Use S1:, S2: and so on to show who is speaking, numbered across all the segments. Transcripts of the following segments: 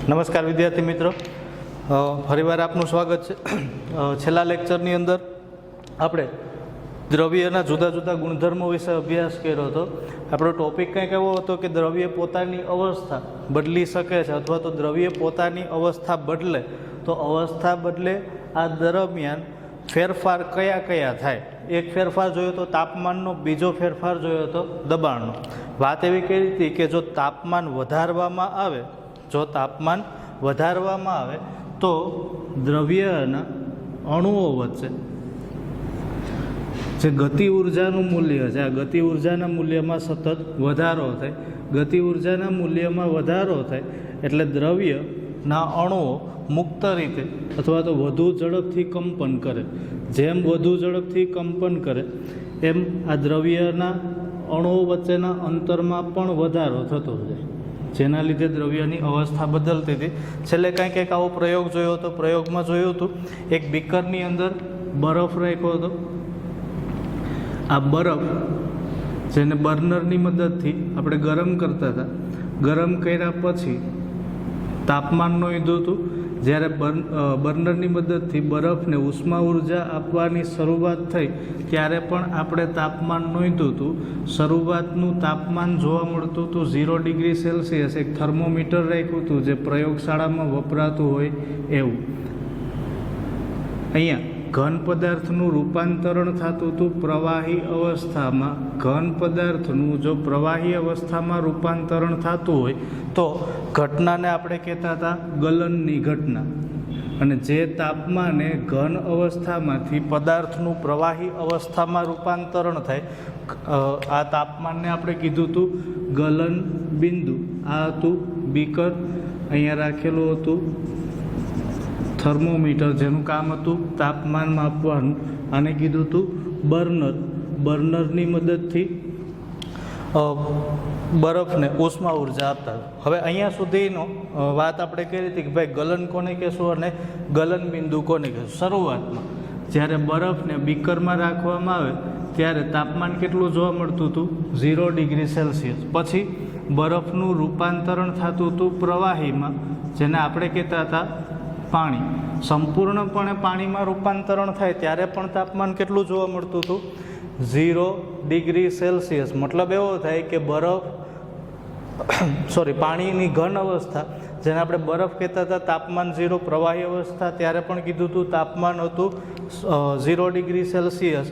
S1: નમસ્કાર વિદ્યાર્થી મિત્રો, ફરીવાર આપનું સ્વાગત છે। છેલ્લા લેક્ચરની અંદર આપણે દ્રવ્યના જુદા જુદા ગુણધર્મો વિશે અભ્યાસ કર્યો હતો। આપણો ટોપિક કંઈક એવો હતો કે દ્રવ્ય પોતાની અવસ્થા બદલી શકે છે અથવા તો દ્રવ્ય પોતાની અવસ્થા બદલે તો અવસ્થા બદલે આ દરમિયાન ફેરફાર કયા કયા થાય। એક ફેરફાર જોયો તો તાપમાનનો, બીજો ફેરફાર જોયો તો દબાણનો। વાત એવી કરી હતી કે જો તાપમાન વધારવામાં આવે તો દ્રવ્યના અણુઓ વચ્ચે જે ગતિ ઉર્જાનું મૂલ્ય છે, આ ગતિ ઉર્જાના મૂલ્યમાં સતત વધારો થાય। ગતિ ઉર્જાના મૂલ્યમાં વધારો થાય એટલે દ્રવ્યના અણુઓ મુક્ત રીતે અથવા તો વધુ ઝડપથી કંપન કરે। જેમ વધુ ઝડપથી કંપન કરે એમ આ દ્રવ્યના અણુઓ વચ્ચેના અંતરમાં પણ વધારો થતો જાય, જેના લીધે દ્રવ્યની અવસ્થા બદલતી હતી। છેલ્લે કંઈક એક આવો પ્રયોગ જોયો હતો। પ્રયોગમાં જોયું હતું એક બીકરની અંદર બરફ રાખ્યો હતો। આ બરફ જેને બર્નરની મદદથી આપણે ગરમ કરતા હતા, ગરમ કર્યા પછી તાપમાન નોંધ્યું હતું। જ્યારે બર્નરની મદદથી બરફને ઉષ્મા ઉર્જા આપવાની શરૂઆત થઈ ત્યારે પણ આપણે તાપમાન નોંધ્યું હતું। શરૂઆતનું તાપમાન જોવા મળતું હતું 0 ડિગ્રી સેલ્સિયસ। એક થર્મોમીટર રાખ્યું હતું જે પ્રયોગશાળામાં વપરાતું હોય એવું। અહીંયા ઘન પદાર્થનું રૂપાંતરણ થતું હતું પ્રવાહી અવસ્થામાં। ઘન પદાર્થનું જો પ્રવાહી અવસ્થામાં રૂપાંતરણ થતું હોય તો ઘટનાને આપણે કહેતા હતા ગલનની ઘટના। અને જે તાપમાને ઘન અવસ્થામાંથી પદાર્થનું પ્રવાહી અવસ્થામાં રૂપાંતરણ થાય, આ તાપમાનને આપણે કીધું હતું ગલન બિંદુ। આ હતું બીકર, અહીંયા રાખેલું હતું થર્મોમીટર જેનું કામ હતું તાપમાન માપવાનું। આને કીધું હતું બર્નર। બર્નરની મદદથી બરફને ઉષ્મા ઉર્જા આપતા। હવે અહીંયા સુધીનો વાત આપણે કરી હતી કે ભાઈ ગલન કોને કહેશું અને ગલન બિંદુ કોને કહેશું। શરૂઆતમાં જ્યારે બરફને બીકરમાં રાખવામાં આવે ત્યારે તાપમાન કેટલું જોવા મળતું હતું 0 ડિગ્રી સેલ્સિયસ। પછી બરફનું રૂપાંતરણ થતું હતું પ્રવાહીમાં, જેને આપણે કહેતા હતા પાણી। સંપૂર્ણપણે પાણીમાં રૂપાંતરણ થાય ત્યારે પણ તાપમાન કેટલું જોવા મળતું હતું 0 ડિગ્રી સેલ્સિયસ। મતલબ એવો થાય કે પાણીની ઘન અવસ્થા જેને આપણે બરફ કહેતા હતા તાપમાન 0, પ્રવાહી અવસ્થા ત્યારે પણ કીધું હતું તાપમાન હતું 0 ડિગ્રી સેલ્સિયસ।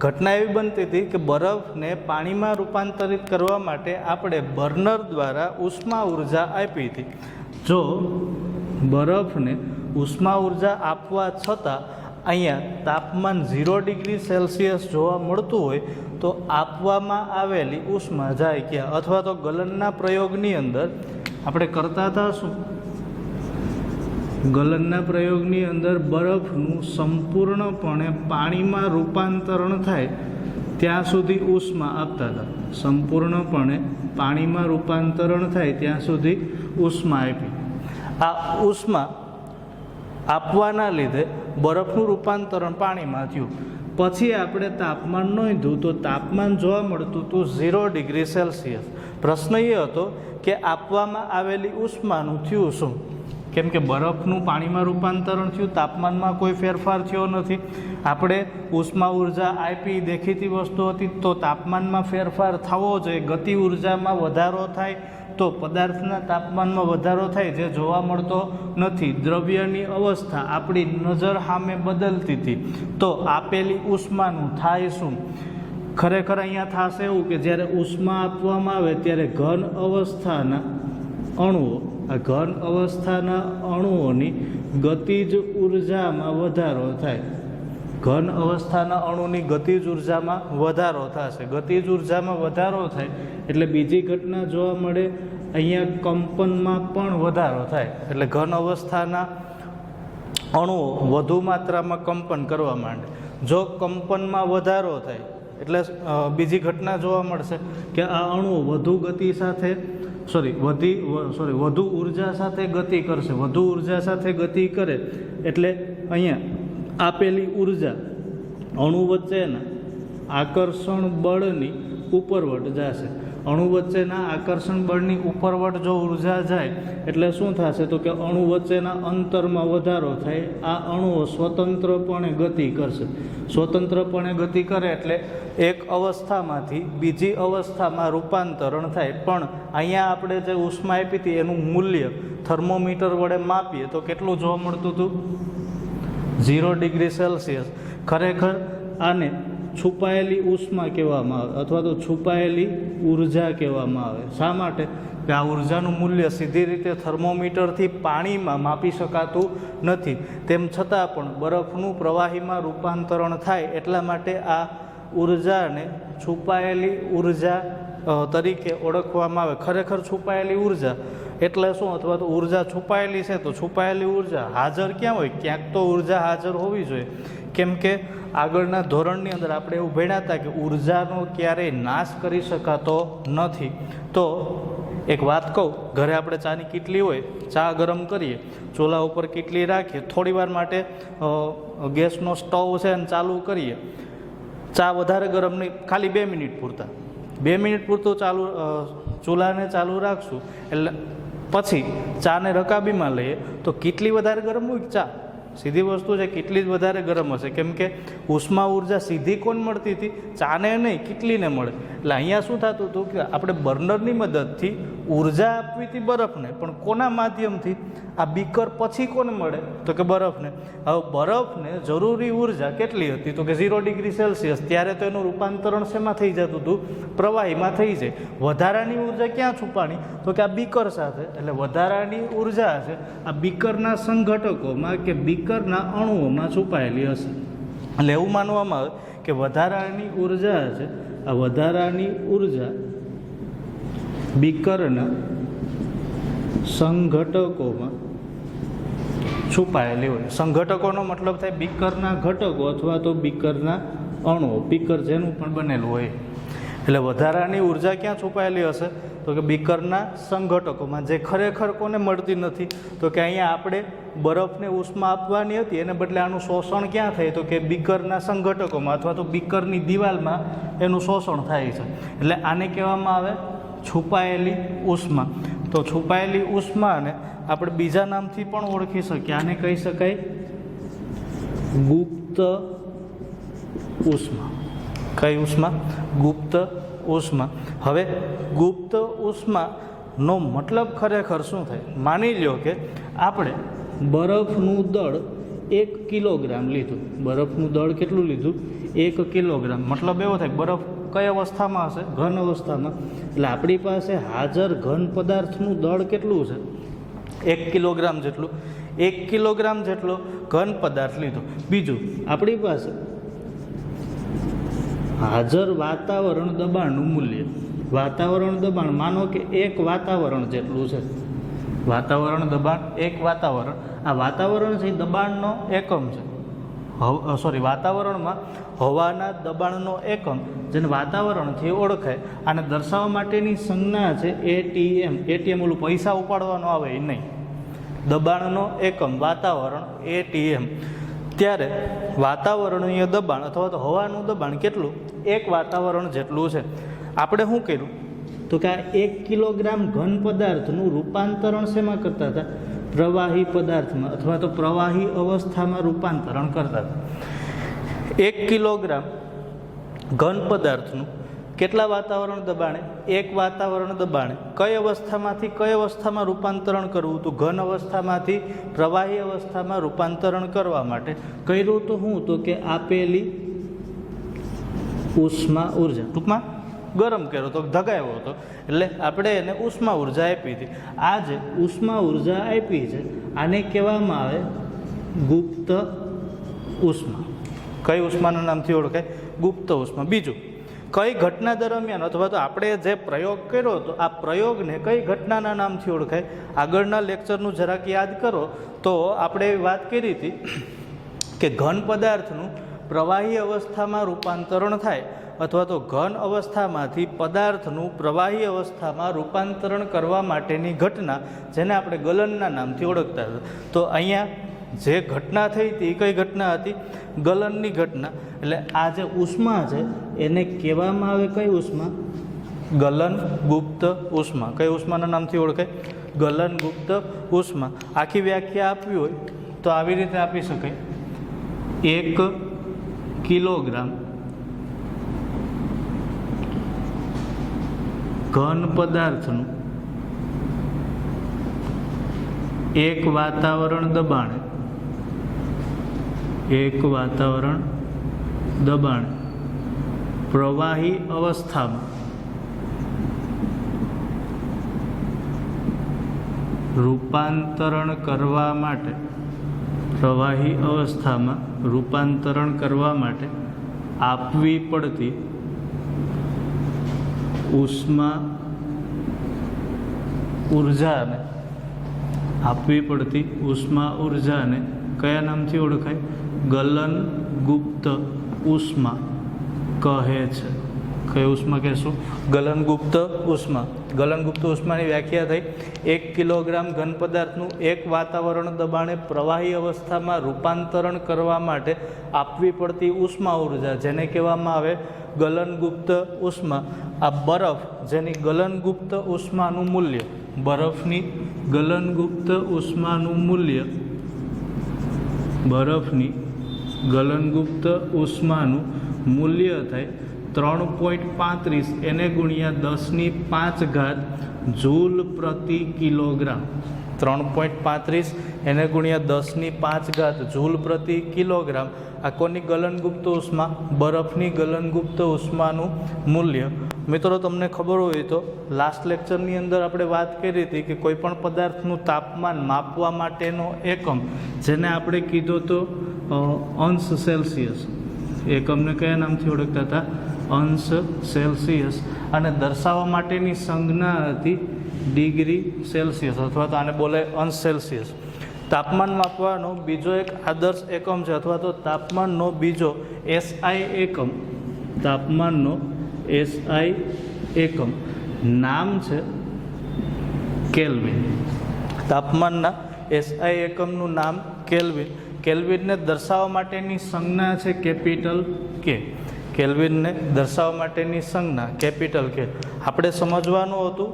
S1: ઘટના એવી બનતી હતી કે બરફને પાણીમાં રૂપાંતરિત કરવા માટે આપણે બર્નર દ્વારા ઉષ્મા ઉર્જા આપી હતી। જો બરફને ઉષ્મા ઉર્જા આપવા છતાં અહીંયા તાપમાન 0 ડિગ્રી સેલ્સિયસ જોવા મળતું હોય તો આપવામાં આવેલી ઉષ્મા જાય ક્યાં? અથવા તો ગલનના પ્રયોગની અંદર આપણે કરતા હતા શું? ગલનના પ્રયોગની અંદર બરફનું સંપૂર્ણપણે પાણીમાં રૂપાંતરણ થાય ત્યાં સુધી ઉષ્મા આપતા હતા। સંપૂર્ણપણે પાણીમાં રૂપાંતરણ થાય ત્યાં સુધી ઉષ્મા આપી। આ ઉષ્મા આપવાના લીધે બરફનું રૂપાંતરણ પાણીમાં થયું। પછી આપણે તાપમાન નોંધ્યું તો તાપમાન જોવા મળતું હતું 0 ડિગ્રી સેલ્સિયસ। પ્રશ્ન એ હતો કે આપવામાં આવેલી ઉષ્માનું થયું શું? કેમ કે બરફનું પાણીમાં રૂપાંતરણ થયું, તાપમાનમાં કોઈ ફેરફાર થયો નથી। આપણે ઉષ્મા ઉર્જા આપી, દેખીતી વસ્તુ હતી, તો તાપમાનમાં ફેરફાર થવો જોઈએ। ગતિ ઉર્જામાં વધારો થાય તો પદાર્થના તાપમાનમાં વધારો થાય, જે જોવા મળતો નથી। દ્રવ્યની અવસ્થા આપણી નજર સામે બદલતી હતી, તો આપેલી ઉષ્માનું થાય શું? ખરેખર અહીંયા થશે એવું કે જ્યારે ઉષ્મા આપવામાં આવે ત્યારે ઘન અવસ્થાના અણુઓ, આ ઘન અવસ્થાના અણુઓની ગતિજ ઉર્જામાં વધારો થાય। ઘન અવસ્થાના અણુની ગતિજ ઉર્જામાં વધારો થશે। ગતિજ ઉર્જામાં વધારો થાય એટલે બીજી ઘટના જોવા મળે, અહીંયા કંપનમાં પણ વધારો થાય। એટલે ઘન અવસ્થાના અણુઓ વધુ માત્રામાં કંપન કરવા માંડે। જો કંપનમાં વધારો થાય એટલે બીજી ઘટના જોવા મળશે કે આ અણુઓ વધુ ઉર્જા સાથે ગતિ કરશે। વધુ ઉર્જા સાથે ગતિ કરે એટલે અહીંયા આપેલી ઉર્જા અણુ વચ્ચેના આકર્ષણ બળની ઉપરવટ જશે। અણુ વચ્ચેના આકર્ષણ બળની ઉપરવટ જો ઉર્જા જાય એટલે શું થશે તો કે અણુ વચ્ચેના અંતરમાં વધારો થાય. આ અણુઓ સ્વતંત્રપણે ગતિ કરશે. સ્વતંત્રપણે ગતિ કરે એટલે એક અવસ્થામાંથી બીજી અવસ્થામાં રૂપાંતરણ થાય. પણ અહીંયા આપણે જે ઉષ્મા આપી હતી એનું મૂલ્ય થર્મોમીટર વડે માપીએ તો કેટલું જોવા મળતું હતું? 0 ડિગ્રી સેલ્સિયસ. ખરેખર આને છુપાયેલી ઉષ્મા કહેવામાં આવે અથવા તો છુપાયેલી ઉર્જા કહેવામાં આવે. શા માટે? કે આ ઉર્જાનું મૂલ્ય સીધી રીતે થર્મોમીટરથી પાણીમાં માપી શકાતું નથી. તેમ છતાં પણ બરફનું પ્રવાહીમાં રૂપાંતરણ થાય એટલા માટે આ ઉર્જાને છુપાયેલી ઉર્જા તરીકે ઓળખવામાં આવે. ખરેખર છુપાયેલી ઉર્જા એટલે શું? અથવા તો ઉર્જા છુપાયેલી છે તો છુપાયેલી ઉર્જા હાજર ક્યાં હોય? ક્યાંક તો ઉર્જા હાજર હોવી જોઈએ. કેમ કે આગળના ધોરણની અંદર આપણે એવું ભણ્યા હતા કે ઉર્જાનો ક્યારેય નાશ કરી શકાતો નથી. તો એક વાત કહું, ઘરે આપણે ચાની કીટલી હોય, ચા ગરમ કરીએ, ચૂલા ઉપર કીટલી રાખીએ, થોડી વાર માટે ગેસનો સ્ટવ છે અને ચાલુ કરીએ, ચા વધારે ગરમ નહીં, ખાલી 2 મિનિટ પૂરતા 2 મિનિટ પૂરતું ચૂલાને ચાલુ રાખશું એટલે પછી ચાને રકાબીમાં લઈએ તો કેટલી વધારે ગરમ હોય? ચા. સીધી વસ્તુ છે, કેટલી જ વધારે ગરમ હશે. કેમ કે ઉષ્મા ઉર્જા સીધી કોણ મળતી હતી? ચાને નહીં, કેટલીને મળે. એટલે અહીંયા શું થતું હતું કે આપણે બર્નરની મદદથી ઉર્જા આપવી હતી બરફને, પણ કોના માધ્યમથી? આ બીકર પછી કોને મળે? તો કે બરફને. હવે બરફને જરૂરી ઉર્જા કેટલી હતી? તો કે 0 ડિગ્રી સેલ્સિયસ. ત્યારે તો એનું રૂપાંતરણ શેમાં થઈ જતું હતું? પ્રવાહીમાં થઈ જાય. વધારાની ઉર્જા ક્યાં છુપાણી? તો કે આ બીકર સાથે. એટલે વધારાની ઉર્જા છે આ બીકરના સંઘટકોમાં કે બીકરના અણુઓમાં છુપાયેલી હશે. એટલે એવું માનવામાં આવે કે વધારાની ઉર્જા છે આ વધારાની ઉર્જા બીકરના સંઘટકોમાં છુપાયેલી હોય. સંઘટકોનો મતલબ થાય બીકરના ઘટકો અથવા તો બીકરના અણુઓ. બીકર જેનું પણ બનેલું હોય. એટલે વધારાની ઉર્જા ક્યાં છુપાયેલી હશે? તો કે બીકરના સંઘટકોમાં, જે ખરેખર કોને મળતી નથી? તો કે અહીંયા આપણે બરફને ઉષ્મા આપવાની હતી એને બદલે આનું શોષણ ક્યાં થાય? તો કે બીકરના સંઘટકોમાં અથવા તો બીકરની દિવાલમાં એનું શોષણ થાય છે. એટલે આને કહેવામાં આવે છુપાયેલી ઉષ્મા. તો છુપાયેલી ઉષ્માને આપણે બીજા નામથી પણ ઓળખી શકીએ. આને કહી શકાય ગુપ્ત ઉષ્મા. કઈ ઉષ્મા? ગુપ્ત ઉષ્મા. હવે ગુપ્ત ઉષ્માનો મતલબ ખરેખર શું થાય? માની લ્યો કે આપણે બરફનું દળ 1 કિલોગ્રામ લીધું. બરફનું દળ કેટલું લીધું? 1 કિલોગ્રામ. મતલબ એવો થાય બરફ કઈ અવસ્થામાં હશે? ઘન અવસ્થામાં. એટલે આપણી પાસે હાજર ઘન પદાર્થનું દળ કેટલું છે? 1 કિલોગ્રામ જેટલું. 1 કિલોગ્રામ જેટલો ઘન પદાર્થ લીધો. બીજું, આપણી પાસે હાજર વાતાવરણ દબાણનું મૂલ્ય. વાતાવરણ દબાણ માનો કે 1 વાતાવરણ જેટલું છે. વાતાવરણ દબાણ 1 વાતાવરણ. આ વાતાવરણ છે દબાણનો એકમ છે. વાતાવરણમાં હવાના દબાણનો એકમ જેને વાતાવરણથી ઓળખાય. આને દર્શાવવા માટેની સંજ્ઞા છે ATM. ATM ઓલું પૈસા ઉપાડવાનો આવે એ નહીં. દબાણનો એકમ વાતાવરણ ATM. ત્યારે વાતાવરણીય દબાણ અથવા તો હવાનું દબાણ કેટલું? 1 વાતાવરણ જેટલું છે. આપણે શું કર્યું? તો કે આ 1 કિલોગ્રામ ઘન પદાર્થનું રૂપાંતરણ શેમાં કરતા હતા? પ્રવાહી પદાર્થમાં અથવા તો પ્રવાહી અવસ્થામાં રૂપાંતરણ કરતા હતા. 1 કિલોગ્રામ ઘન પદાર્થનું કેટલા વાતાવરણ દબાણે? 1 વાતાવરણ દબાણે કઈ અવસ્થામાંથી કઈ અવસ્થામાં રૂપાંતરણ કરવું? તો ઘન અવસ્થામાંથી પ્રવાહી અવસ્થામાં રૂપાંતરણ કરવા માટે કર્યું તો શું? તો કે આપેલી ઉષ્મા ઉર્જા, ટૂંકમાં ગરમ કર્યો તો ધગાવ્યો હતો એટલે આપણે એને ઉષ્મા ઉર્જા આપી હતી. આ જે ઉષ્મા ઉર્જા આપી છે આને કહેવામાં આવે ગુપ્ત ઉષ્મા. કઈ ઉષ્માના નામથી ઓળખાય? ગુપ્ત ઉષ્મા. બીજું, કઈ ઘટના દરમિયાન અથવા તો આપણે જે પ્રયોગ કર્યો હતો આ પ્રયોગને કઈ ઘટનાના નામથી ઓળખાય? આગળના લેક્ચરનું જરાક યાદ કરો તો આપણે વાત કરી હતી કે ઘન પદાર્થનું પ્રવાહી અવસ્થામાં રૂપાંતરણ થાય અથવા તો ઘન અવસ્થામાંથી પદાર્થનું પ્રવાહી અવસ્થામાં રૂપાંતરણ કરવા માટેની ઘટના જેને આપણે ગલનના નામથી ઓળખતા હતા. તો અહીંયા જે ઘટના થઈ હતી એ કઈ ઘટના હતી? ગલનની ઘટના. એટલે આ જે ઉષ્મા છે એને કહેવામાં આવે કઈ ઉષ્મા? ગલનગુપ્ત ઉષ્મા. કઈ ઉષ્માના નામથી ઓળખાય? ગલનગુપ્ત ઉષ્મા. આખી વ્યાખ્યા આપવી હોય તો આવી રીતે આપી શકાય: 1 કિલોગ્રામ ઘન પદાર્થનું એક વાતાવરણ દબાણે પ્રવાહી અવસ્થામાં રૂપાંતરણ કરવા માટે આપવી પડતી ઉષ્મા ઉર્જાને કયા નામથી ઓળખાય? ગલનગુપ્ત ઉષ્મા કહે છે. કઈ ઉષ્મા કહેશું? ગલનગુપ્ત ઉષ્મા. ગલનગુપ્ત ઉષ્માની વ્યાખ્યા થઈ: 1 કિલોગ્રામ ઘન પદાર્થનું એક વાતાવરણ દબાણે પ્રવાહી અવસ્થામાં રૂપાંતરણ કરવા માટે આપવી પડતી ઉષ્મા ઉર્જા, જેને કહેવામાં આવે ગલનગુપ્ત ઉષ્મા. આ બરફ, જેની ગલનગુપ્ત ઉષ્માનું મૂલ્ય, બરફની ગલનગુપ્ત ઉષ્માનું મૂલ્ય થાય 3.35 એને ગુણ્યા 10⁵ જૂલ પ્રતિ કિલોગ્રામ. 3.35 એને ગુણ્યા 10⁵ જૂલ પ્રતિ કિલોગ્રામ. આ કોની ગલનગુપ્ત ઉષ્મા? બરફની ગલનગુપ્ત ઉષ્માનું મૂલ્ય. મિત્રો, તમને ખબર હોય તો લાસ્ટ લેક્ચરની અંદર આપણે વાત કરી હતી કે કોઈ પણ પદાર્થનું તાપમાન માપવા માટેનો એકમ, જેને આપણે કીધો તો અંશ સેલ્સિયસ. એકમને કયા નામથી ઓળખતા હતા? અંશ સેલ્સિયસ. અને દર્શાવવા માટેની સંજ્ઞા હતી ડિગ્રી સેલ્સિયસ, અથવા તો આને બોલે અંશ સેલ્સિયસ. તાપમાન માપવાનો બીજો એક આદર્શ એકમ છે, અથવા તો તાપમાનનો બીજો SI એકમ. તાપમાનનો SI એકમ નામ છે કેલ્વિન. તાપમાનના SI એકમનું નામ કેલ્વિન. કેલ્વિનને દર્શાવવા માટેની સંજ્ઞા છે કેપિટલ કે. કેલ્વિનને દર્શાવવા માટેની સંજ્ઞા કેપિટલ કે. આપણે સમજવાનું હતું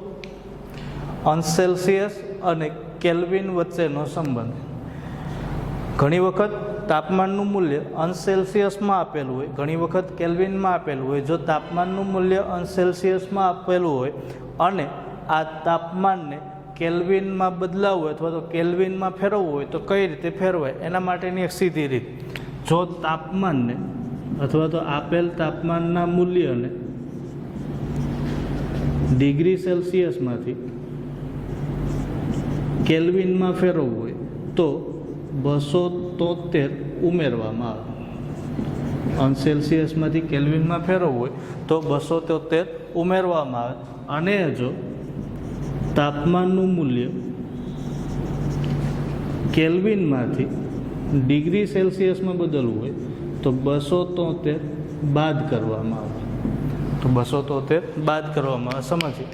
S1: અંશ સેલ્સિયસ અને કેલ્વિન વચ્ચેનો સંબંધ. ઘણી વખત તાપમાનનું મૂલ્ય અંશ સેલ્સિયસમાં આપેલું હોય, ઘણી વખત કેલ્વિનમાં આપેલું હોય. જો તાપમાનનું મૂલ્ય અંશ સેલ્સિયસમાં આપેલું હોય અને આ તાપમાનને કેલ્વિનમાં બદલાવવું હોય અથવા તો કેલ્વિનમાં ફેરવવું હોય તો કઈ રીતે ફેરવાય? એના માટેની એક સીધી રીત: જો તાપમાનને અથવા તો આપેલ તાપમાનના મૂલ્યને ડિગ્રી સેલ્સિયસમાંથી કેલ્વિનમાં ફેરવવું હોય તો 273 ઉમેરવામાં આવે. અંશ સેલ્સિયસમાંથી કેલ્વિનમાં ફેરવવું હોય તો 273 ઉમેરવામાં આવે. અને જો તાપમાનનું મૂલ્ય કેલ્વિનમાંથી ડિગ્રી સેલ્સિયસમાં બદલવું હોય તો 273 બાદ કરવામાં આવે. તો 273 બાદ કરવામાં આવે. સમજીએ.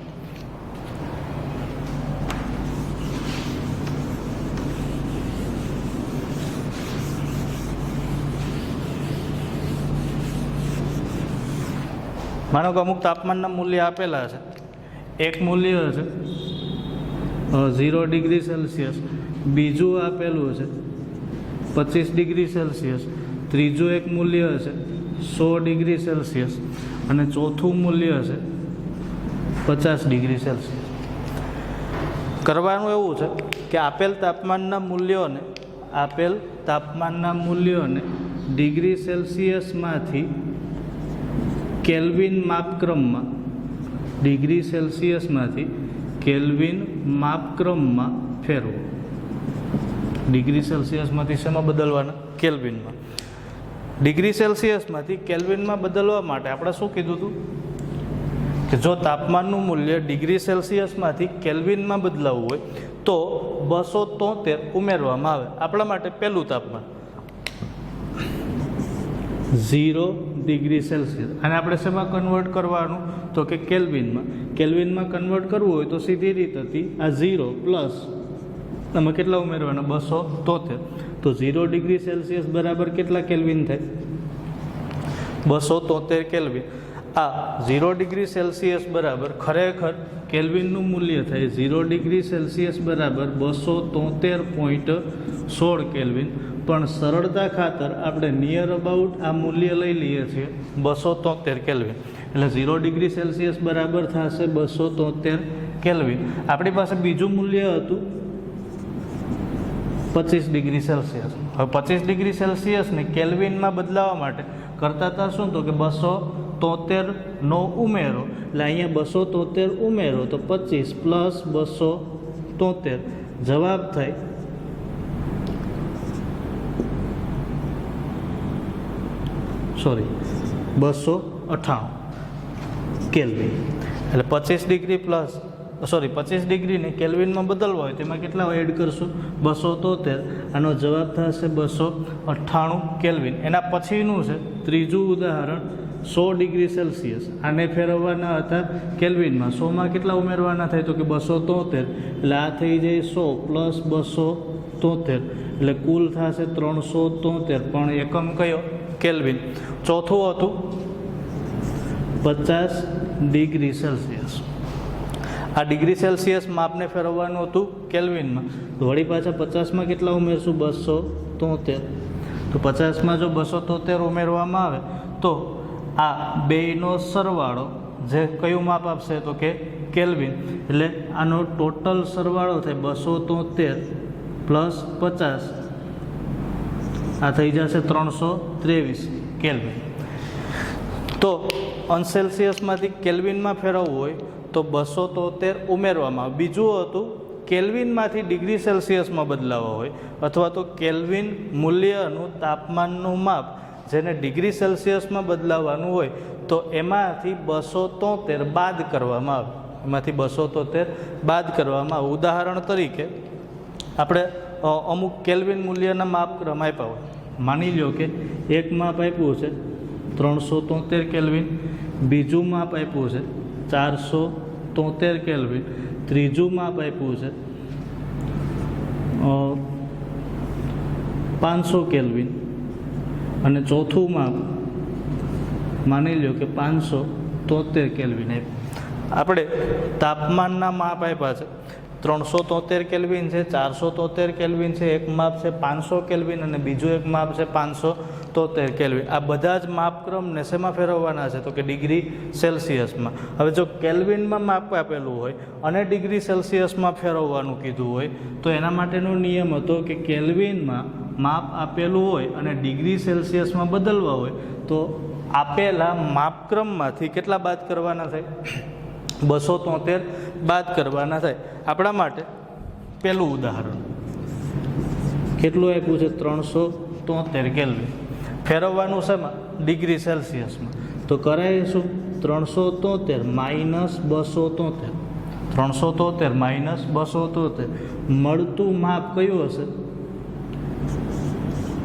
S1: માનો કે અમુક તાપમાનના મૂલ્ય આપેલા છે. એક મૂલ્ય છે 0 ડિગ્રી સેલ્સિયસ, બીજું આપેલું છે 25 ડિગ્રી સેલ્સિયસ, ત્રીજું એક મૂલ્ય છે 100 ડિગ્રી સેલ્સિયસ અને ચોથું મૂલ્ય છે 50 ડિગ્રી સેલ્સિયસ. કરવાનું એવું છે કે આપેલ તાપમાનના મૂલ્યોને ડિગ્રી સેલ્સિયસમાંથી કેલ્વિન માપક્રમમાં ફેરવો. ડિગ્રી સેલ્સિયસમાંથી શેમાં બદલવાના? કેલ્વિનમાં. ડિગ્રી સેલ્સિયસમાંથી કેલ્વિનમાં બદલવા માટે આપણે શું કીધું હતું કે જો તાપમાનનું મૂલ્ય ડિગ્રી સેલ્સિયસમાંથી કેલ્વિનમાં બદલાવવું હોય તો 273 ઉમેરવામાં આવે. આપણા માટે પહેલું તાપમાન 0 ડિગ્રી સેલ્સિયસ. અને આપણે શેમાં કન્વર્ટ કરવાનું? તો કે કેલ્વિનમાં કન્વર્ટ કરવું હોય તો સીધી રીત હતી આ 0 પ્લસ તમે કેટલા ઉમેરવાના? 273. તો 0 ડિગ્રી સેલ્સિયસ બરાબર કેટલા કેલ્વિન થાય? 273 કેલ્વિન. આ 0 ડિગ્રી સેલ્સિયસ બરાબર ખરેખર કેલ્વિનનું મૂલ્ય થાય 0 ડિગ્રી સેલ્સિયસ બરાબર 273.16 કેલ્વિન, પણ સરળતા ખાતર આપણે નિયર અબાઉટ આ મૂલ્ય લઈ લઈએ છીએ 273 કેલ્વિન. એટલે 0 ડિગ્રી સેલ્સિયસ બરાબર થશે 273 કેલ્વિન. આપણી પાસે બીજું મૂલ્ય હતું 25 ડિગ્રી સેલ્સિયસ. હવે 25 ડિગ્રી સેલ્સિયસને કેલ્વિનમાં બદલાવવા માટે કરતા હતા શું તો કે 273નો ઉમેરો, એટલે અહીંયા 273 ઉમેરો તો 25 પ્લસ 273 જવાબ થાય 298 કેલ્વિન. એટલે 25 ડિગ્રી પ્લસ 25 ડિગ્રીને કેલ્વિનમાં બદલવા હોય તેમાં કેટલા એડ કરશું 273, આનો જવાબ થશે 298 કેલ્વિન. એના પછીનું છે ત્રીજું ઉદાહરણ 100 ડિગ્રી સેલ્સિયસ. આને ફેરવવાના હતા કેલ્વિનમાં, 100માં કેટલા ઉમેરવાના થાય તો કે 273, એટલે આ થઈ જાય 100 પ્લસ 273, એટલે કુલ થશે 373, પણ એકમ કયો કેલ્વિન. ચોથું હતું 50 ડિગ્રી સેલ્સિયસ. આ ડિગ્રી સેલ્સિયસ માપને ફેરવવાનું હતું કેલ્વિનમાં, તો વળી પાછા 50માં કેટલા ઉમેરશું 273, તો 50માં જો 273 ઉમેરવામાં આવે તો આ બેયનો સરવાળો જે કયું માપ આપશે તો કે કેલ્વિન. એટલે આનો ટોટલ સરવાળો થાય 273 પ્લસ 50, આ થઈ જશે 323 કેલ્વિન. તો અંશ સેલ્સિયસમાંથી કેલ્વિનમાં ફેરવવું હોય તો 273 ઉમેરવામાં આવે. બીજું હતું કેલ્વિનમાંથી ડિગ્રી સેલ્સિયસમાં બદલાવો હોય અથવા તો કેલ્વિન મૂલ્યનું તાપમાનનું માપ જેને ડિગ્રી સેલ્સિયસમાં બદલાવાનું હોય તો એમાંથી 273 બાદ કરવામાં આવે. એમાંથી 273 બાદ કરવામાં આવે. ઉદાહરણ તરીકે આપણે અમુક કેલ્વિન મૂલ્યના માપક્રમ આપ્યા હોય. માની લો કે એક માપ આપ્યું છે 373 કેલ્વિન, બીજું માપ આપ્યું છે 473 કેલ્વિન, ત્રીજું માપ આપ્યું છે 500 કેલ્વિન અને ચોથું માપ માની લો કે 573 કેલ્વિન આપ્યું. આપણે તાપમાનના માપ આપ્યા છે 373 કેલ્વિન છે, 473 કેલ્વિન છે, એક માપ છે 500 કેલ્વિન અને બીજું એક માપ છે 573 કેલ્વિન. આ બધા જ માપક્રમને શેમાં ફેરવવાના છે તો કે ડિગ્રી સેલ્સિયસમાં. હવે જો કેલ્વિનમાં માપ આપેલું હોય અને ડિગ્રી સેલ્સિયસમાં ફેરવવાનું કીધું હોય તો એના માટેનો નિયમ હતો કે કેલ્વિનમાં માપ આપેલું હોય અને ડિગ્રી સેલ્સિયસમાં બદલવા હોય તો આપેલા માપક્રમમાંથી કેટલા બાદ કરવાના થાય 273 બાદ કરવાના થાય. આપણા માટે પહેલું ઉદાહરણ કેટલું આપ્યું છે 373 કેલ્વિન, ફેરવવાનું શેમાં ડિગ્રી સેલ્સિયસમાં. તો કરાય શું 373 માઇનસ 273, 373 માઇનસ 273 મળતું માપ કયું હશે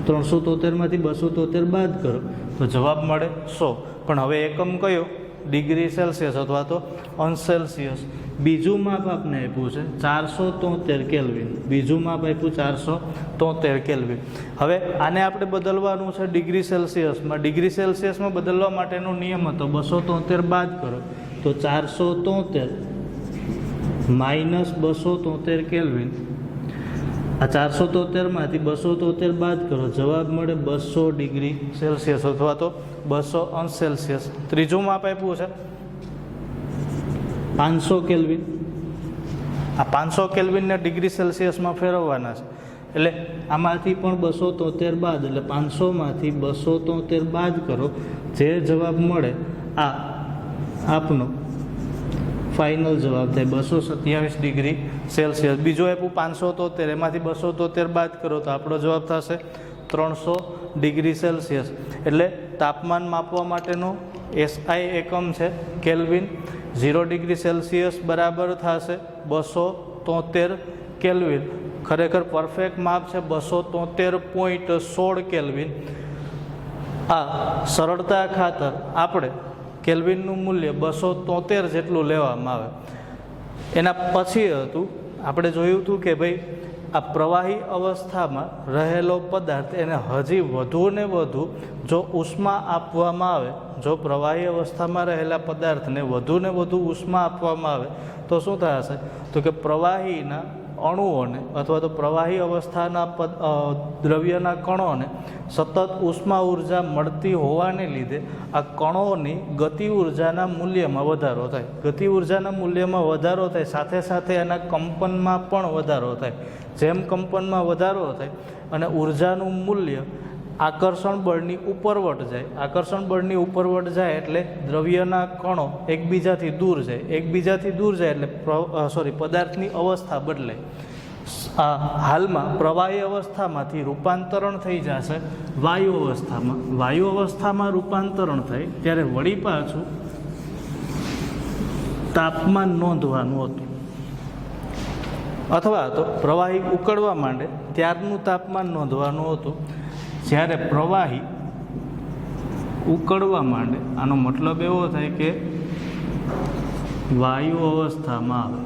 S1: 373માંથી 273 બાદ કરો તો જવાબ મળે 100. પણ હવે એકમ કયો ડિગ્રી સેલ્સિયસ અથવા તો અંશ સેલ્સિયસ. બીજું માપ આપને આપ્યું છે 473 કેલ્વિન, બીજું માપ આપ્યું 473 કેલ્વિન. હવે આને આપણે બદલવાનું છે ડિગ્રી સેલ્સિયસમાં. ડિગ્રી સેલ્સિયસમાં બદલવા માટેનો નિયમ હતો 273 બાદ કરો તો 473 માઇનસ 273 કેલ્વિન. આ 473માંથી 273 બાદ કરો જવાબ મળે 200 ડિગ્રી સેલ્સિયસ અથવા તો 200 અંશ સેલ્સિયસ. ત્રીજું માપ આપ્યું છે 500 કેલ્વિન. આ 500 કેલ્વિનને ડિગ્રી સેલ્સિયસમાં ફેરવવાના છે એટલે આમાંથી પણ 273 બાદ, એટલે 500માંથી 273 બાદ કરો, જે જવાબ મળે આ આપનો ફાઇનલ જવાબ થાય 227 ડિગ્રી સેલ્સિયસ. બીજું આપ્યું 573, એમાંથી 273 બાદ કરો તો આપણો જવાબ થશે 300 ડિગ્રી સેલ્સિયસ. એટલે તાપમાન માપવા માટેનો એસઆઈ એકમ છે કેલ્વિન. 0 ડિગ્રી સેલ્સિયસ બરાબર થશે 273 કેલ્વિન. ખરેખર પરફેક્ટ માપ છે 273.16 કેલ્વિન. આ સરળતા ખાતર આપણે કેલ્વિનનું મૂલ્ય 273 જેટલું લેવામાં આવે. એના પછી હતું આપણે જોયું હતું કે ભાઈ આ પ્રવાહી અવસ્થામાં રહેલો પદાર્થ એને હજી વધુ ને વધુ જો ઉષ્મા આપવામાં આવે, જો પ્રવાહી અવસ્થામાં રહેલા પદાર્થને વધુ ને વધુ ઉષ્મા આપવામાં આવે તો શું થશે? તો કે પ્રવાહીના અણુઓને અથવા તો પ્રવાહી અવસ્થાના દ્રવ્યના કણોને સતત ઉષ્મા ઉર્જા મળતી હોવાને લીધે આ કણોની ગતિ ઉર્જાના મૂલ્યમાં વધારો થાય. ગતિ ઉર્જાના મૂલ્યમાં વધારો થાય, સાથે સાથે એના કંપનમાં પણ વધારો થાય. જેમ કંપનમાં વધારો થાય અને ઉર્જાનું મૂલ્ય આકર્ષણ બળની ઉપરવટ જાય, આકર્ષણ બળની ઉપરવટ જાય એટલે દ્રવ્યના કણો એકબીજાથી દૂર જાય, એકબીજાથી દૂર જાય એટલે પદાર્થની અવસ્થા બદલાય. હાલમાં પ્રવાહી અવસ્થામાંથી રૂપાંતરણ થઈ જશે વાયુ અવસ્થામાં. વાયુ અવસ્થામાં રૂપાંતરણ થાય ત્યારે વળી પાછું તાપમાન નોંધવાનું હતું, અથવા તો પ્રવાહી ઉકળવા માંડે ત્યારનું તાપમાન નોંધવાનું હતું. જ્યારે પ્રવાહી ઉકળવા માંડે, આનો મતલબ એવો થાય કે વાયુ અવસ્થામાં આવે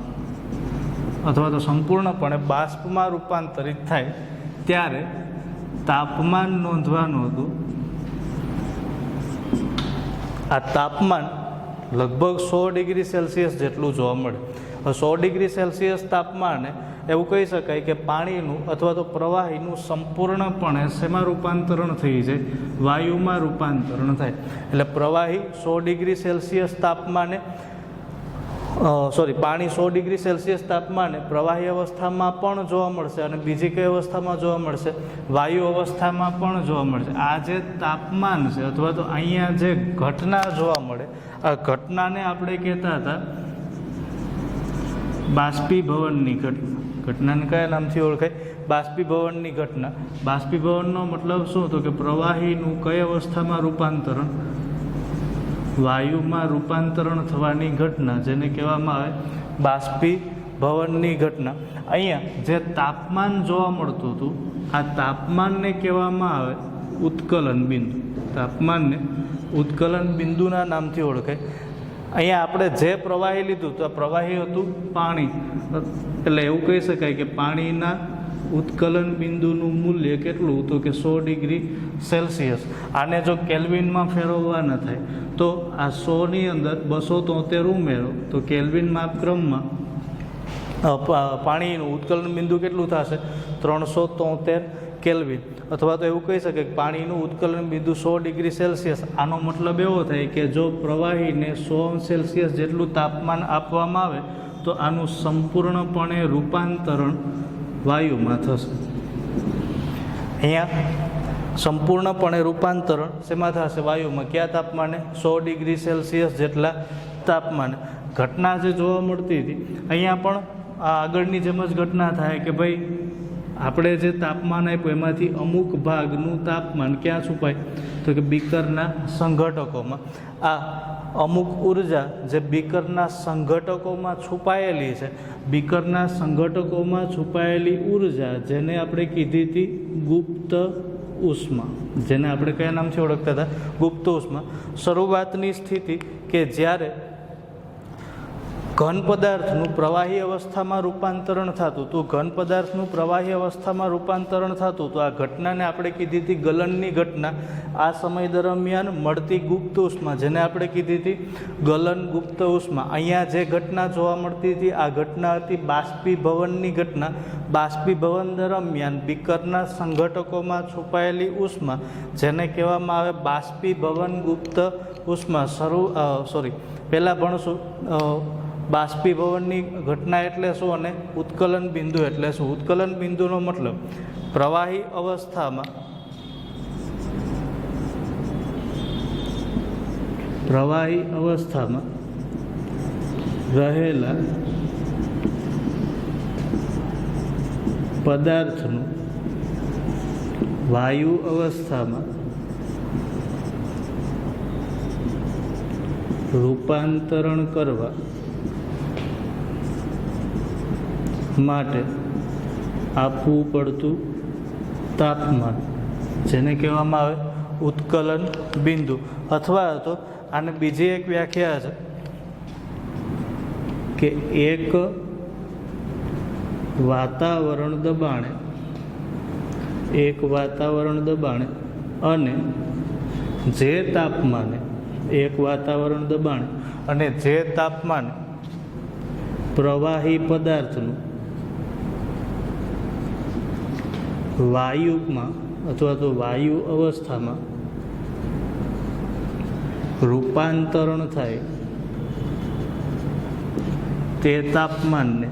S1: અથવા તો સંપૂર્ણપણે બાષ્પમાં રૂપાંતરિત થાય ત્યારે તાપમાન નોંધવાનું હતું. આ તાપમાન લગભગ 100 ડિગ્રી સેલ્સિયસ જેટલું જોવા મળે. 100 ડિગ્રી સેલ્સિયસ તાપમાને એવું કહી શકાય કે પાણીનું અથવા તો પ્રવાહીનું સંપૂર્ણપણે શેમાં રૂપાંતરણ થઈ જાય? વાયુમાં રૂપાંતરણ થાય. એટલે પ્રવાહી 100 ડિગ્રી સેલ્સિયસ તાપમાને પાણી 100 ડિગ્રી સેલ્સિયસ તાપમાને પ્રવાહી અવસ્થામાં પણ જોવા મળશે અને બીજી કઈ અવસ્થામાં જોવા મળશે? વાયુ અવસ્થામાં પણ જોવા મળશે. આ જે તાપમાન છે અથવા તો અહીંયા જે ઘટના જોવા મળે, આ ઘટનાને આપણે કહેતા હતા બાષ્પીભવનની ઘટના. ઘટનાને કયા નામથી ઓળખાય? બાષ્પીભવનની ઘટના. બાષ્પીભવનનો મતલબ શું? તો કે પ્રવાહીનું કઈ અવસ્થામાં રૂપાંતરણ? વાયુમાં રૂપાંતરણ થવાની ઘટના, જેને કહેવામાં આવે બાષ્પીભવનની ઘટના. અહીંયા જે તાપમાન જોવા મળતું હતું, આ તાપમાનને કહેવામાં આવે ઉત્કલન બિંદુ. તાપમાનને ઉત્કલન બિંદુના નામથી ઓળખાય. અહીંયા આપણે જે પ્રવાહી લીધું તો આ પ્રવાહી હતું પાણી, એટલે એવું કહી શકાય કે પાણીના ઉત્કલન બિંદુનું મૂલ્ય કેટલું? તો કે 100 ડિગ્રી સેલ્સિયસ. આને જો કેલ્વિનમાં ફેરવવા ન થાય તો આ 100ની અંદર 273 ઉમેરો તો કેલ્વિન માપક્રમમાં પાણીનું ઉત્કલન બિંદુ કેટલું થશે? 373 કેલ્વિન. અથવા તો એવું કહી શકે કે પાણીનું ઉત્કલન બિંદુ 100 ડિગ્રી સેલ્સિયસ. આનો મતલબ એવો થાય કે જો પ્રવાહીને 100 સેલ્સિયસ જેટલું તાપમાન આપવામાં આવે તો આનું સંપૂર્ણપણે રૂપાંતરણ વાયુમાં થશે. અહીંયા સંપૂર્ણપણે રૂપાંતરણ શેમાં થશે? વાયુમાં. કયા તાપમાને? 100 ડિગ્રી સેલ્સિયસ જેટલા તાપમાને. ઘટના જે જોવા મળતી હતી અહીંયા પણ આગળની જેમ જ ઘટના થાય કે ભાઈ આપણે જે તાપમાન આપ્યું એમાંથી અમુક ભાગનું તાપમાન ક્યાં છુપાય? તો કે બીકરના સંઘટકોમાં. આ અમુક ઉર્જા જે બીકરના સંઘટકોમાં છુપાયેલી છે, બીકરના સંઘટકોમાં છુપાયેલી ઉર્જા જેને આપણે કીધી હતી ગુપ્ત ઉષ્મા, જેને આપણે કયા નામથી ઓળખતા હતા? ગુપ્ત ઉષ્મા. શરૂઆતની સ્થિતિ કે જ્યારે ઘન પદાર્થનું પ્રવાહી અવસ્થામાં રૂપાંતરણ થતું હતું, ઘન પદાર્થનું પ્રવાહી અવસ્થામાં રૂપાંતરણ થતું હતું, આ ઘટનાને આપણે કીધી હતી ગલનની ઘટના. આ સમય દરમિયાન મળતી ગુપ્ત ઉષ્મા જેને આપણે કીધી હતી ગલન ગુપ્ત ઉષ્મા. અહીંયા જે ઘટના જોવા મળતી હતી આ ઘટના હતી બાષ્પીભવનની ઘટના. બાષ્પીભવન દરમિયાન બીકરના સંઘટકોમાં છુપાયેલી ઉષ્મા જેને કહેવામાં આવે બાષ્પીભવન ગુપ્ત ઉષ્મા. પહેલાં ભણશું બાષ્પીભવનની ઘટના એટલે શું અને ઉત્કલન બિંદુ એટલે શું. ઉત્કલન બિંદુનો મતલબ પ્રવાહી અવસ્થામાં રહેલા પદાર્થનું વાયુ અવસ્થામાં રૂપાંતરણ કરવા માટે આપવું પડતું તાપમાન જેને કહેવામાં આવે ઉત્કલન બિંદુ. અથવા તો આને બીજી એક વ્યાખ્યા છે કે એક વાતાવરણ દબાણે અને જે તાપમાને પ્રવાહી પદાર્થનું વાયુમાં અથવા તો વાયુ અવસ્થામાં રૂપાંતરણ થાય તે તાપમાનને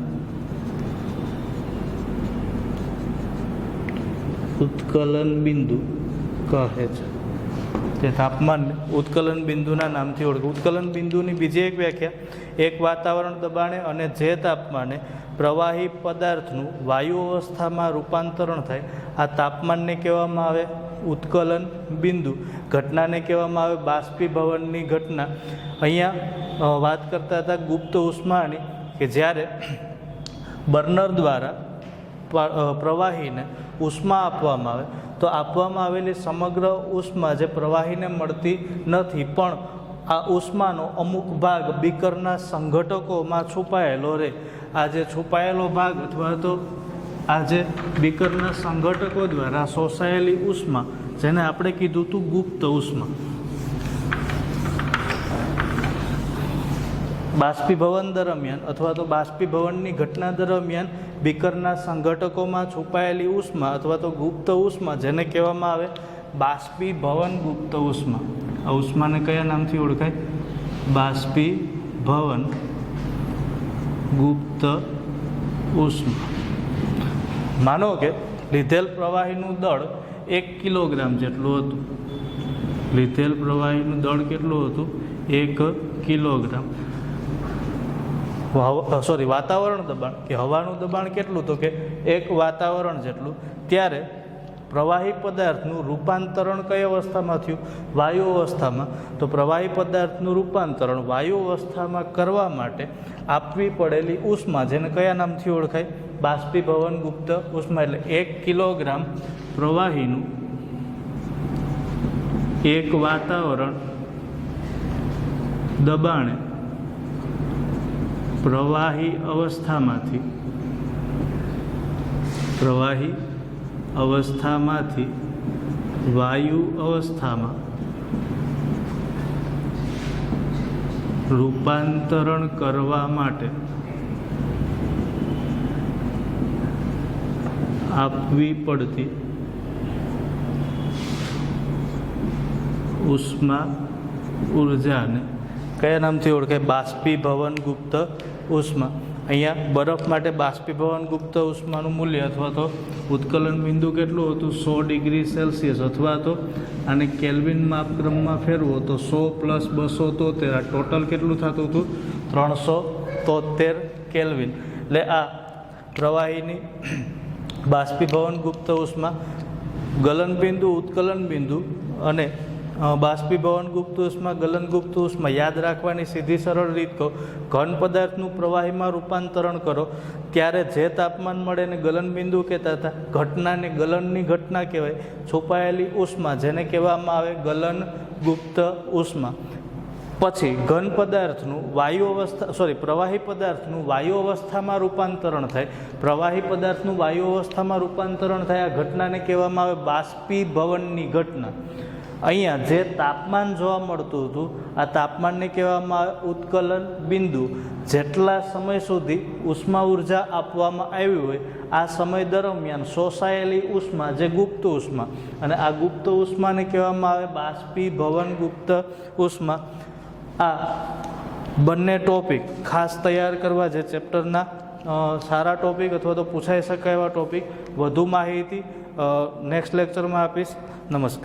S1: ઉત્કલન બિંદુ કહે છે. તે તાપમાનને ઉત્કલન બિંદુના નામથી ઓળખે. ઉત્કલન બિંદુની બીજી એક વ્યાખ્યા, એક વાતાવરણ દબાણે અને જે તાપમાને પ્રવાહી પદાર્થનું વાયુ અવસ્થામાં રૂપાંતરણ થાય આ તાપમાનને કહેવામાં આવે ઉત્કલન બિંદુ. ઘટનાને કહેવામાં આવે બાષ્પીભવનની ઘટના. અહીંયા વાત કરતા હતા ગુપ્ત ઉષ્માની, કે જ્યારે બર્નર દ્વારા પ્રવાહીને ઉષ્મા આપવામાં આવે તો આપવામાં આવેલી સમગ્ર ઉષ્મા જે પ્રવાહીને મળતી નથી, પણ આ ઉષ્માનો અમુક ભાગ બીકરના સંઘટકોમાં છુપાયેલો રહે. આ જે છુપાયેલો ભાગ અથવા તો આ જે બીકરના સંઘટકો દ્વારા શોષાયેલી ઉષ્મા, જેને આપણે કીધું હતું ગુપ્ત ઉષ્મા, બાષ્પીભવન દરમિયાન અથવા તો બાષ્પીભવનની ઘટના દરમિયાન બીકરના સંઘટકોમાં છુપાયેલી ઉષ્મા અથવા તો ગુપ્ત ઉષ્મા, જેને કહેવામાં આવે બાષ્પીભવન ગુપ્ત ઉષ્મા. આ ઉષ્માને કયા નામથી ઓળખાય? બાષ્પીભવન ગુપ્ત ઉષ્મા. માનો કે લીધેલ પ્રવાહીનું દળ 1 કિલોગ્રામ જેટલું હતું. લીધેલ પ્રવાહીનું દળ કેટલું હતું? 1 કિલોગ્રામ. વાતાવરણ દબાણ કે હવાનું દબાણ કેટલું? તો કે 1 વાતાવરણ જેટલું. ત્યારે પ્રવાહી પદાર્થનું રૂપાંતરણ કઈ અવસ્થામાં થયું? વાયુ અવસ્થામાં. તો પ્રવાહી પદાર્થનું રૂપાંતરણ વાયુ અવસ્થામાં કરવા માટે આપવી પડેલી ઉષ્મા, જેને કયા નામથી ઓળખાય? બાષ્પીભવન ગુપ્ત ઉષ્મા. એટલે 1 કિલોગ્રામ પ્રવાહીનું 1 વાતાવરણ દબાણે પ્રવાહી અવસ્થામાંથી વાયુ અવસ્થામાં રૂપાંતરણ કરવા માટે આપવી પડતી ઉષ્મા ઉર્જાને કયા નામથી ઓળખાય? બાષ્પીભવન ગુપ્ત ઉષ્મા. અહીંયા બરફ માટે બાષ્પીભવન ગુપ્ત ઉષ્માનું મૂલ્ય અથવા તો ઉત્કલન બિંદુ કેટલું હતું? 100 ડિગ્રી સેલ્સિયસ, અથવા તો આને કેલ્વિન માપક્રમમાં ફેરવો તો 100 + 273. આ ટોટલ કેટલું થતું હતું? 373 કેલ્વિન. એટલે આ પ્રવાહીની બાષ્પીભવન ગુપ્ત ઉષ્મા, ગલન બિંદુ, ઉત્કલન બિંદુ અને બાષ્પીભવન ગુપ્ત ઉષ્મા, ગલન ગુપ્ત ઉષ્મા યાદ રાખવાની સીધી સરળ રીત કહો. ઘન પદાર્થનું પ્રવાહીમાં રૂપાંતરણ કરો ત્યારે જે તાપમાન મળે એને ગલન બિંદુ કહેતા હતા. ઘટનાને ગલનની ઘટના કહેવાય. છુપાયેલી ઉષ્મા, જેને કહેવામાં આવે ગલન ગુપ્ત ઉષ્મા. પછી ઘન પદાર્થનું પ્રવાહી પદાર્થનું વાયુ અવસ્થામાં રૂપાંતરણ થાય. પ્રવાહી પદાર્થનું વાયુ અવસ્થામાં રૂપાંતરણ થાય આ ઘટનાને કહેવામાં આવે બાષ્પીભવનની ઘટના. અહીંયા જે તાપમાન જોવા મળતું હતું આ તાપમાનને કહેવામાં આવે ઉત્કલન બિંદુ. જેટલા સમય સુધી ઉષ્મા ઉર્જા આપવામાં આવી હોય આ સમય દરમિયાન શોષાયેલી ઉષ્મા જે ગુપ્ત ઉષ્મા, અને આ ગુપ્ત ઉષ્માને કહેવામાં આવે બાષ્પીભવન ગુપ્ત ઉષ્મા. આ બંને ટોપિક ખાસ તૈયાર કરવા, જે ચેપ્ટરના સારા ટોપિક અથવા તો પૂછાઈ શકાય એવા ટોપિક. વધુ માહિતી નેક્સ્ટ લેક્ચરમાં આપીશ. નમસ્કાર.